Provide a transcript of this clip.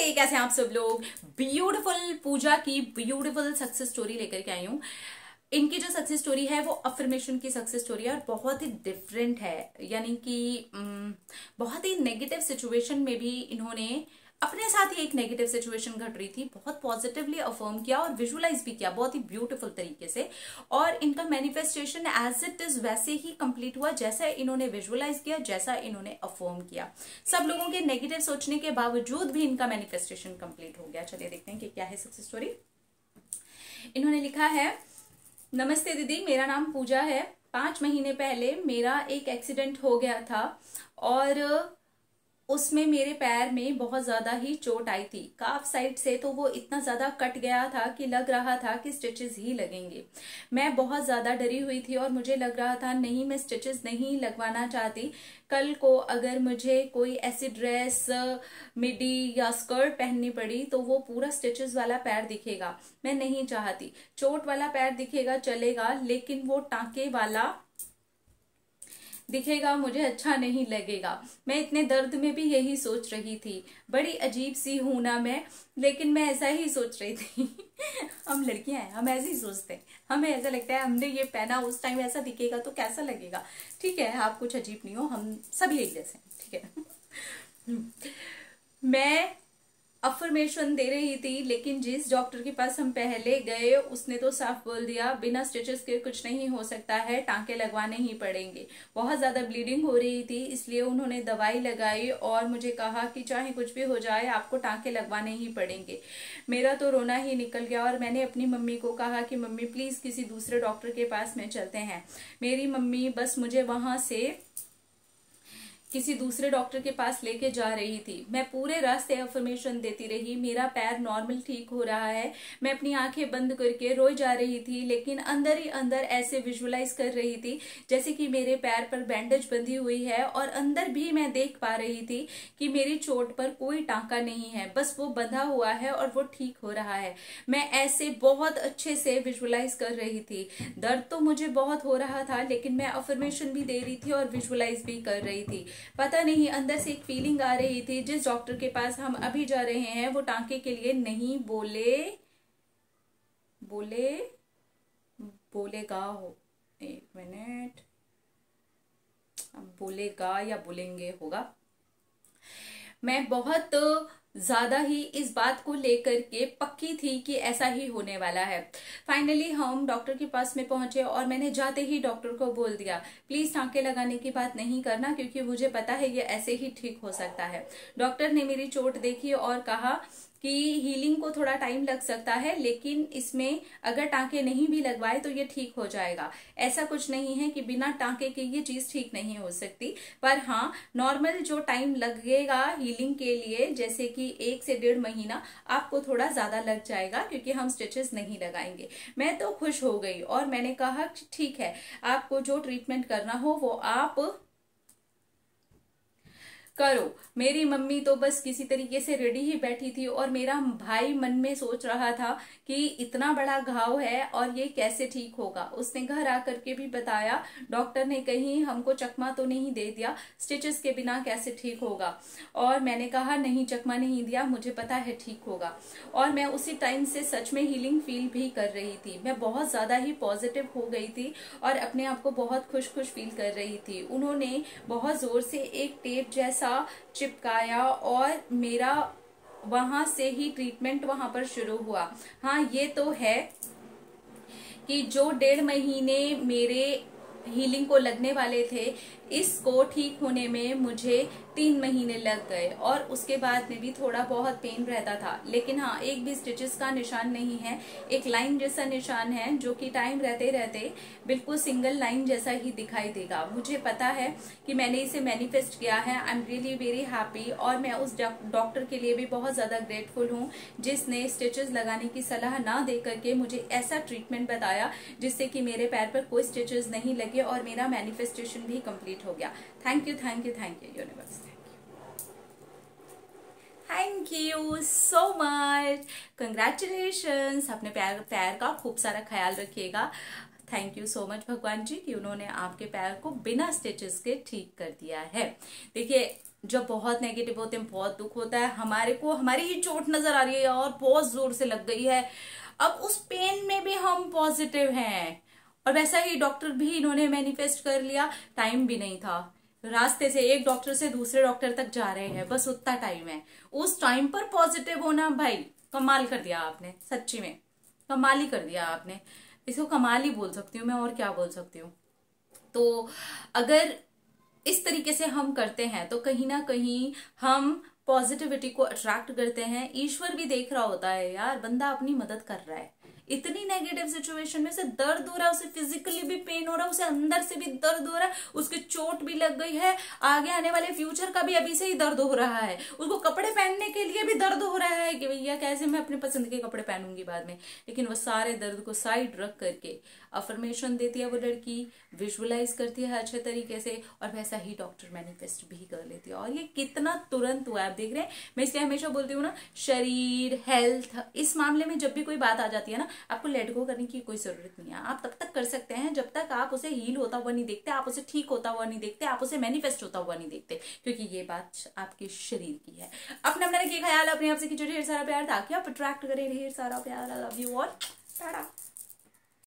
नमस्ते, कैसे हैं आप सब लोग। ब्यूटीफुल पूजा की ब्यूटीफुल सक्सेस स्टोरी लेकर के आई हूँ। इनकी जो सक्सेस स्टोरी है वो अफर्मेशन की सक्सेस स्टोरी है और बहुत ही डिफरेंट है। यानी कि बहुत ही नेगेटिव सिचुएशन में भी इन्होंने अपने साथ ही एक नेगेटिव सिचुएशन घट रही थी, बहुत पॉजिटिवली अफर्म किया और विजुअलाइज भी किया बहुत ही ब्यूटीफुल तरीके से। और इनका मैनिफेस्टेशन एज इट इज वैसे ही कंप्लीट हुआ जैसा इन्होंने विजुअलाइज किया, जैसा इन्होंने अफर्म किया। सब लोगों के नेगेटिव सोचने के बावजूद भी इनका मैनिफेस्टेशन कंप्लीट हो गया। चलिए देखते हैं कि क्या है सक्सेस स्टोरी। इन्होंने लिखा है, नमस्ते दीदी, मेरा नाम पूजा है। 5 महीने पहले मेरा एक एक्सीडेंट हो गया था और उसमें मेरे पैर में बहुत ज्यादा ही चोट आई थी। काफ साइड से तो वो इतना ज्यादा कट गया था कि लग रहा था कि स्टिचेस ही लगेंगे। मैं बहुत ज्यादा डरी हुई थी और मुझे लग रहा था नहीं, मैं स्टिचेस नहीं लगवाना चाहती। कल को अगर मुझे कोई ऐसी ड्रेस, मिडी या स्कर्ट पहननी पड़ी तो वो पूरा स्टिचेस वाला पैर दिखेगा। मैं नहीं चाहती। चोट वाला पैर दिखेगा चलेगा, लेकिन वो टांके वाला दिखेगा मुझे अच्छा नहीं लगेगा। मैं इतने दर्द में भी यही सोच रही थी। बड़ी अजीब सी हूं ना मैं, लेकिन मैं ऐसा ही सोच रही थी। हम लड़कियां हैं, हम ऐसे ही सोचते हैं। हमें ऐसा लगता है हमने ये पहना उस टाइम ऐसा दिखेगा तो कैसा लगेगा। ठीक है, आप कुछ अजीब नहीं हो, हम सभी एक जैसे हैं। ठीक है। मैं अफर्मेशन दे रही थी, लेकिन जिस डॉक्टर के पास हम पहले गए उसने तो साफ बोल दिया बिना स्टिचेस के कुछ नहीं हो सकता है, टांके लगवाने ही पड़ेंगे। बहुत ज्यादा ब्लीडिंग हो रही थी, इसलिए उन्होंने दवाई लगाई और मुझे कहा कि चाहे कुछ भी हो जाए आपको टांके लगवाने ही पड़ेंगे। मेरा तो रोना ही निकल गया और मैंने अपनी मम्मी को कहा कि मम्मी प्लीज किसी दूसरे डॉक्टर के पास में चलते हैं। मेरी मम्मी बस मुझे वहां से किसी दूसरे डॉक्टर के पास लेके जा रही थी। मैं पूरे रास्ते अफर्मेशन देती रही, मेरा पैर नॉर्मल ठीक हो रहा है। मैं अपनी आंखें बंद करके रोई जा रही थी, लेकिन अंदर ही अंदर ऐसे विजुअलाइज कर रही थी जैसे कि मेरे पैर पर बैंडेज बंधी हुई है और अंदर भी मैं देख पा रही थी कि मेरी चोट पर कोई टांका नहीं है, बस वो बंधा हुआ है और वो ठीक हो रहा है। मैं ऐसे बहुत अच्छे से विजुअलाइज कर रही थी। दर्द तो मुझे बहुत हो रहा था, लेकिन मैं अफर्मेशन भी दे रही थी और विजुअलाइज भी कर रही थी। पता नहीं अंदर से एक फीलिंग आ रही थी, जिस डॉक्टर के पास हम अभी जा रहे हैं वो टांके के लिए नहीं बोलेगा हो। एक मिनट, बोलेगा या बोलेंगे होगा। मैं बहुत ज्यादा ही इस बात को लेकर के पक्की थी कि ऐसा ही होने वाला है। फाइनली हम डॉक्टर के पास में पहुंचे और मैंने जाते ही डॉक्टर को बोल दिया प्लीज टांके लगाने की बात नहीं करना, क्योंकि मुझे पता है ये ऐसे ही ठीक हो सकता है। डॉक्टर ने मेरी चोट देखी और कहा कि हीलिंग को थोड़ा टाइम लग सकता है, लेकिन इसमें अगर टांके नहीं भी लगवाए तो ये ठीक हो जाएगा। ऐसा कुछ नहीं है कि बिना टांके के ये चीज ठीक नहीं हो सकती, पर हाँ नॉर्मल जो टाइम लगेगा हीलिंग के लिए, जैसे कि 1 से 1.5 महीना आपको थोड़ा ज्यादा लग जाएगा, क्योंकि हम स्टिचेस नहीं लगाएंगे। मैं तो खुश हो गई और मैंने कहा ठीक है, आपको जो ट्रीटमेंट करना हो वो आप करो। मेरी मम्मी तो बस किसी तरीके से रेडी ही बैठी थी और मेरा भाई मन में सोच रहा था कि इतना बड़ा घाव है और ये कैसे ठीक होगा। उसने घर आकर के भी बताया, डॉक्टर ने कहीं हमको चकमा तो नहीं दे दिया, स्टिचेस के बिना कैसे ठीक होगा। और मैंने कहा नहीं, चकमा नहीं दिया, मुझे पता है ठीक होगा। और मैं उसी टाइम से सच में हीलिंग फील भी कर रही थी। मैं बहुत ज्यादा ही पॉजिटिव हो गई थी और अपने आप को बहुत खुश फील कर रही थी। उन्होंने बहुत जोर से एक टेप जैसा चिपकाया और मेरा वहां से ही ट्रीटमेंट वहां पर शुरू हुआ। हाँ ये तो है कि जो 1.5 महीने मेरे हीलिंग को लगने वाले थे, इसको ठीक होने में मुझे 3 महीने लग गए और उसके बाद में भी थोड़ा बहुत पेन रहता था। लेकिन हाँ, एक भी स्टिचेस का निशान नहीं है, एक लाइन जैसा निशान है जो कि टाइम रहते रहते बिल्कुल सिंगल लाइन जैसा ही दिखाई देगा। मुझे पता है कि मैंने इसे मैनिफेस्ट किया है। I am really very happy और मैं उस डॉक्टर के लिए भी बहुत ज्यादा ग्रेटफुल हूँ जिसने स्टिचेस लगाने की सलाह ना दे करके मुझे ऐसा ट्रीटमेंट बताया जिससे कि मेरे पैर पर कोई स्टिचेस नहीं लगे और मेरा मैनिफेस्टेशन भी कंप्लीट हो गया। Thank you universe. Thank you so much, congratulations. अपने पैर का खूब सारा ख्याल रखिएगा। थैंक यू सो मच भगवान जी कि उन्होंने आपके पैर को बिना स्टिचेस के ठीक कर दिया है। देखिए जब बहुत नेगेटिव होते हैं, बहुत दुख होता है, हमारे को हमारी ही चोट नजर आ रही है और बहुत जोर से लग गई है, अब उस पेन में भी हम पॉजिटिव हैं। और वैसा ही डॉक्टर भी इन्होंने मैनिफेस्ट कर लिया, टाइम भी नहीं था, रास्ते से एक डॉक्टर से दूसरे डॉक्टर तक जा रहे हैं, बस उतना टाइम है। उस टाइम पर पॉजिटिव होना, भाई कमाल कर दिया आपने, सच्ची में कमाल ही कर दिया आपने। इसको कमाल ही बोल सकती हूँ मैं, और क्या बोल सकती हूँ। तो अगर इस तरीके से हम करते हैं तो कहीं ना कहीं हम पॉजिटिविटी को अट्रैक्ट करते हैं। ईश्वर भी देख रहा होता है यार, बंदा अपनी मदद कर रहा है, इतनी नेगेटिव सिचुएशन में से दर्द हो रहा है, उसे फिजिकली भी पेन हो रहा है, उसे अंदर से भी दर्द हो रहा है, उसकी चोट भी लग गई है, आगे आने वाले फ्यूचर का भी अभी से ही दर्द हो रहा है, उसको कपड़े पहनने के लिए भी दर्द हो रहा है कि भैया कैसे मैं अपने पसंद के कपड़े पहनूंगी बाद में। लेकिन वो सारे दर्द को साइड रख करके अफर्मेशन देती है वो लड़की, विजुअलाइज करती है अच्छे तरीके से, और वैसा ही डॉक्टर मैनिफेस्ट भी कर लेती है। और ये कितना तुरंत हुआ है, आप देख रहे हैं। मैं इसलिए हमेशा बोलती हूँ ना, शरीर, हेल्थ, इस मामले में जब भी कोई बात आ जाती है ना, आपको लेट गो करने की कोई जरूरत नहीं है। आप तब तक कर सकते हैं जब तक आप उसे हील होता हुआ नहीं देखते, आप उसे ठीक होता हुआ नहीं देखते, आप उसे मैनिफेस्ट होता हुआ नहीं देखते, क्योंकि ये बात आपके शरीर की है। अपना अपना रखिए ख्याल, अपने आप से ढेर सारा प्यार, ताकि आप अट्रैक्ट करें ढेर सारा प्यार। I love you all, Tata.